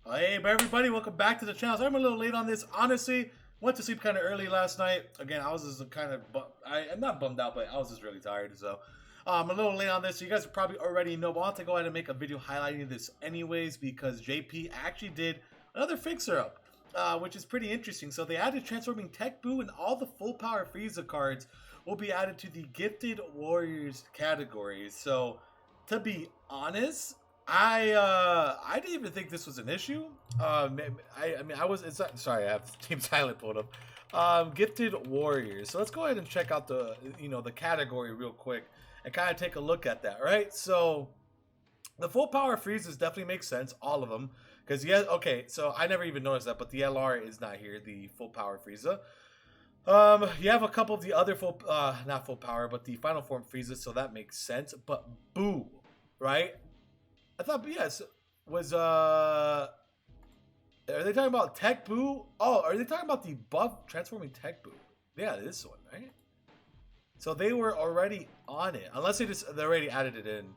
Hey, everybody, welcome back to the channel. So I'm a little late on this. Honestly, went to sleep kind of early last night. Again, I was just kind of, I'm not bummed out, but I was just really tired. So I'm a little late on this. So you guys probably already know, but I want to go ahead and make a video highlighting this anyways because JP actually did another fixer up, which is pretty interesting. So they added Transforming Tech Boo, and all the full power Frieza cards will be added to the Gifted Warriors category. So to be honest, I didn't even think this was an issue. I mean I was it's not, sorry, I have Team Silent pulled up. Gifted Warriors. So let's go ahead and check out the the category real quick and kind of take a look at that, right? So the full power freezes definitely makes sense, all of them, because yeah, okay. So I never even noticed that, but the LR is not here, the full power Frieza. You have a couple of the other full, not full power, but the final form Frieza, so that makes sense. But Boo, right? I thought, yes, was are they talking about Tech Boo? Oh, are they talking about the buff transforming Tech Boo? Yeah, this one, right? So they were already on it, unless they already added it in.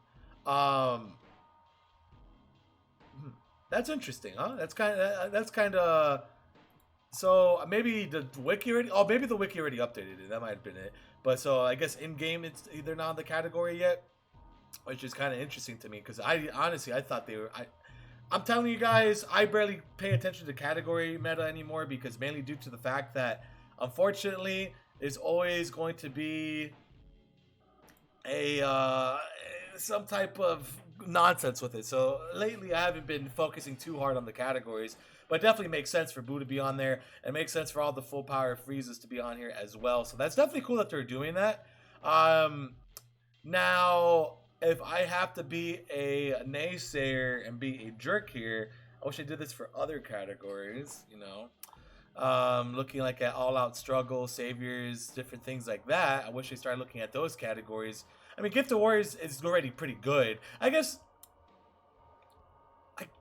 That's interesting, huh? That's kind of. So maybe the wiki already. Oh, maybe the wiki already updated it. That might have been it. But so I guess in game it's either not in the category yet, which is kind of interesting to me because I honestly I thought they were. I'm telling you guys, I barely pay attention to category meta anymore because mainly due to the fact that unfortunately there's always going to be a some type of nonsense with it. So lately I haven't been focusing too hard on the categories, but it definitely makes sense for Boo to be on there. It makes sense for all the full power freezes to be on here as well. So that's definitely cool that they're doing that. Now, if I have to be a naysayer and be a jerk here, I wish I did this for other categories, looking like at all out struggle, saviors, different things like that. I wish I started looking at those categories. I mean, Gift of Warriors is already pretty good. I guess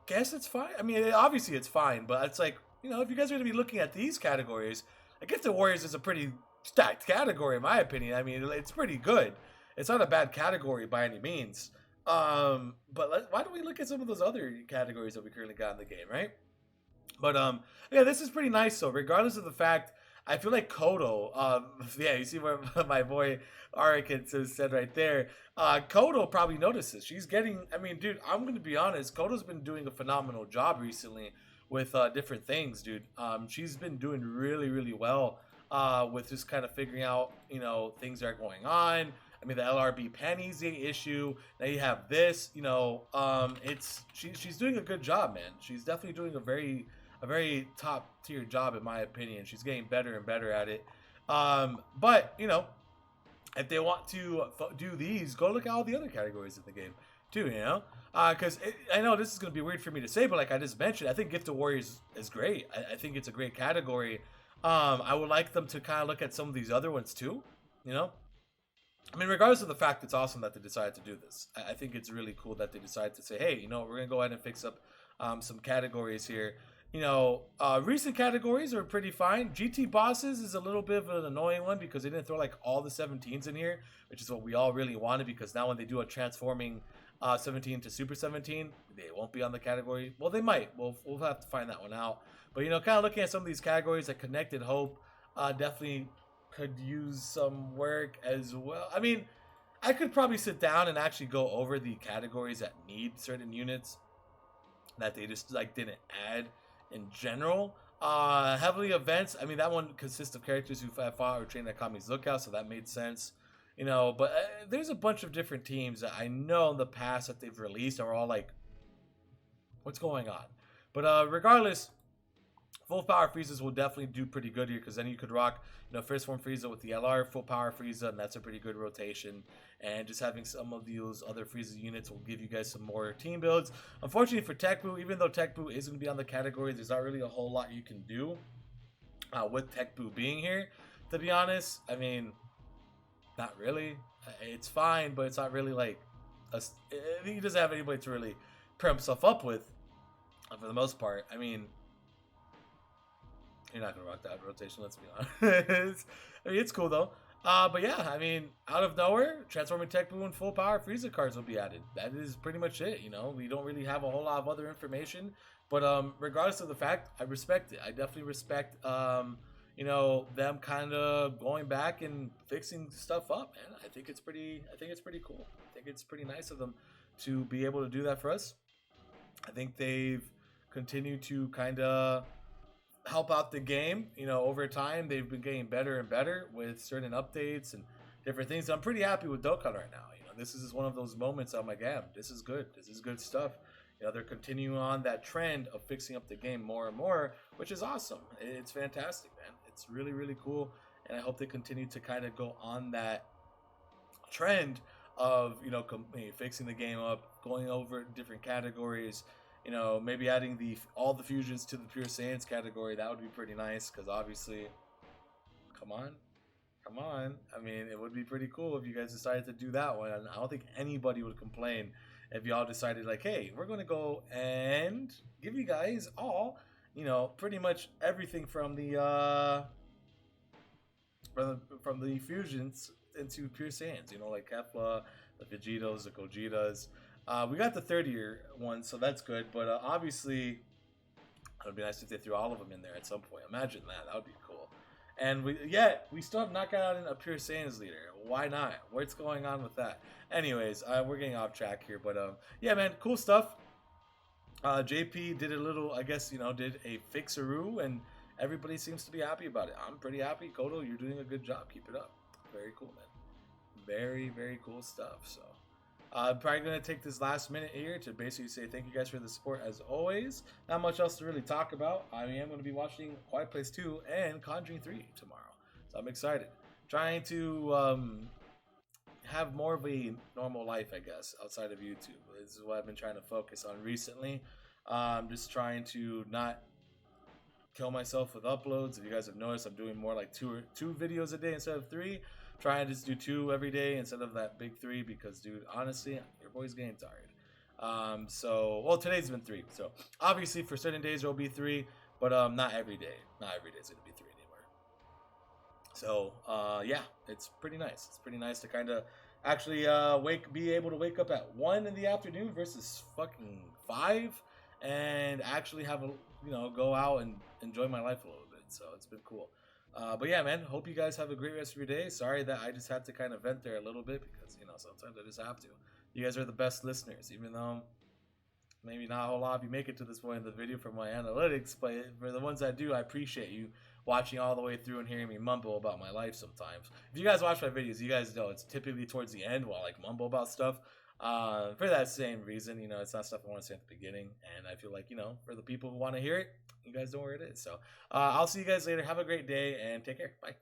it's fine. I mean, obviously it's fine, but it's like, if you guys are going to be looking at these categories, Gift of Warriors is a pretty stacked category in my opinion. I mean, it's pretty good. It's not a bad category by any means. But why don't we look at some of those other categories that we currently got in the game, right? But yeah, this is pretty nice. So regardless of the fact, I feel like Kodo. Yeah, you see where my boy Arikan said right there. Kodo probably notices. She's getting. I mean, dude, I'm gonna be honest. Kodo's been doing a phenomenal job recently with different things, dude. She's been doing really, really well with just kind of figuring out, things that are going on. I mean, the LRB panties the issue. Now you have this. She's doing a good job, man. She's definitely doing a very top tier job in my opinion. She's getting better and better at it. But if they want to do these, go look at all the other categories in the game too. Because I know this is gonna be weird for me to say, but like I just mentioned, I think Gift of Warriors is great. I think it's a great category. I would like them to kind of look at some of these other ones too. I mean, regardless of the fact, it's awesome that they decided to do this. I think it's really cool that they decided to say, hey, we're going to go ahead and fix up some categories here. Recent categories are pretty fine. GT Bosses is a little bit of an annoying one because they didn't throw like all the 17s in here, which is what we all really wanted because now when they do a transforming 17 to Super 17, they won't be on the category. Well, they might. We'll have to find that one out. But, kind of looking at some of these categories like Connected Hope, definitely could use some work as well. I mean, I could probably sit down and actually go over the categories that need certain units that they just like didn't add in general. Heavily events, I mean, that one consists of characters who have fought or trained at Kami's Lookout, so that made sense. But there's a bunch of different teams that I know in the past that they've released are all like, what's going on? But regardless, full power Friezas will definitely do pretty good here because then you could rock, first form Frieza with the LR, full power Frieza, and that's a pretty good rotation. And just having some of those other Frieza units will give you guys some more team builds. Unfortunately for Tech Boo, even though Tech Boo is going to be on the category, there's not really a whole lot you can do with Tech Boo being here, to be honest. I mean, not really. It's fine, but it's not really like, he doesn't have anybody to really pair himself up with for the most part. I mean, you're not gonna rock that rotation, let's be honest. I mean, it's cool though. But yeah, I mean, out of nowhere, Transforming Tech Boo and full power Frieza cards will be added. That is pretty much it. We don't really have a whole lot of other information But regardless of the fact, I respect it. I definitely respect them kind of going back and fixing stuff up, man. I think it's pretty cool. I think it's pretty nice of them to be able to do that for us. I think they've continued to kind of help out the game. Over time they've been getting better and better with certain updates and different things. I'm pretty happy with Dokkan right now. This is one of those moments I'm like, damn, this is good. This is good stuff. They're continuing on that trend of fixing up the game more and more, which is awesome. It's fantastic, man. It's really, really cool. And I hope they continue to kind of go on that trend of, fixing the game up, going over different categories, maybe adding all the fusions to the Pure Saiyans category. That would be pretty nice because obviously, come on. Come on. I mean, it would be pretty cool if you guys decided to do that one. And I don't think anybody would complain if y'all decided, like, hey, we're going to go and give you guys all, pretty much everything from the fusions into Pure Saiyans, like Kefla, the Vegetos, the Gojitas. We got the 30-year one, so that's good. But obviously, it would be nice if they threw all of them in there at some point. Imagine that. That would be cool. And we still have not got a Pure Saiyans leader. Why not? What's going on with that? Anyways, we're getting off track here, but yeah, man, cool stuff. JP did a little, I guess, did a fixeroo, and everybody seems to be happy about it. I'm pretty happy. Kodo, you're doing a good job. Keep it up. Very cool, man. Very, very cool stuff. So, I'm probably going to take this last minute here to basically say thank you guys for the support as always. Not much else to really talk about. I am going to be watching Quiet Place 2 and Conjuring 3 tomorrow. So I'm excited. Trying to have more of a normal life, I guess, outside of YouTube. This is what I've been trying to focus on recently. Just trying to not kill myself with uploads. If you guys have noticed, I'm doing more like two videos a day instead of 3. Trying to just do 2 every day instead of that big 3 because, dude, honestly, your boy's getting tired. Today's been 3. So, obviously, for certain days, there'll be 3, but not every day. Not every day is going to be 3 anymore. So, yeah, it's pretty nice. It's pretty nice to kind of actually be able to wake up at 1 in the afternoon versus fucking 5 and actually have go out and enjoy my life a little bit. So, it's been cool. But yeah, man, hope you guys have a great rest of your day. Sorry that I just had to kind of vent there a little bit because, sometimes I just have to. You guys are the best listeners, even though maybe not a whole lot of you make it to this point in the video from my analytics. But for the ones that do, I appreciate you watching all the way through and hearing me mumble about my life sometimes. If you guys watch my videos, you guys know it's typically towards the end while I mumble about stuff. For that same reason, it's not stuff I want to say at the beginning. And I feel like, for the people who want to hear it, you guys know where it is. So I'll see you guys later. Have a great day and take care. Bye.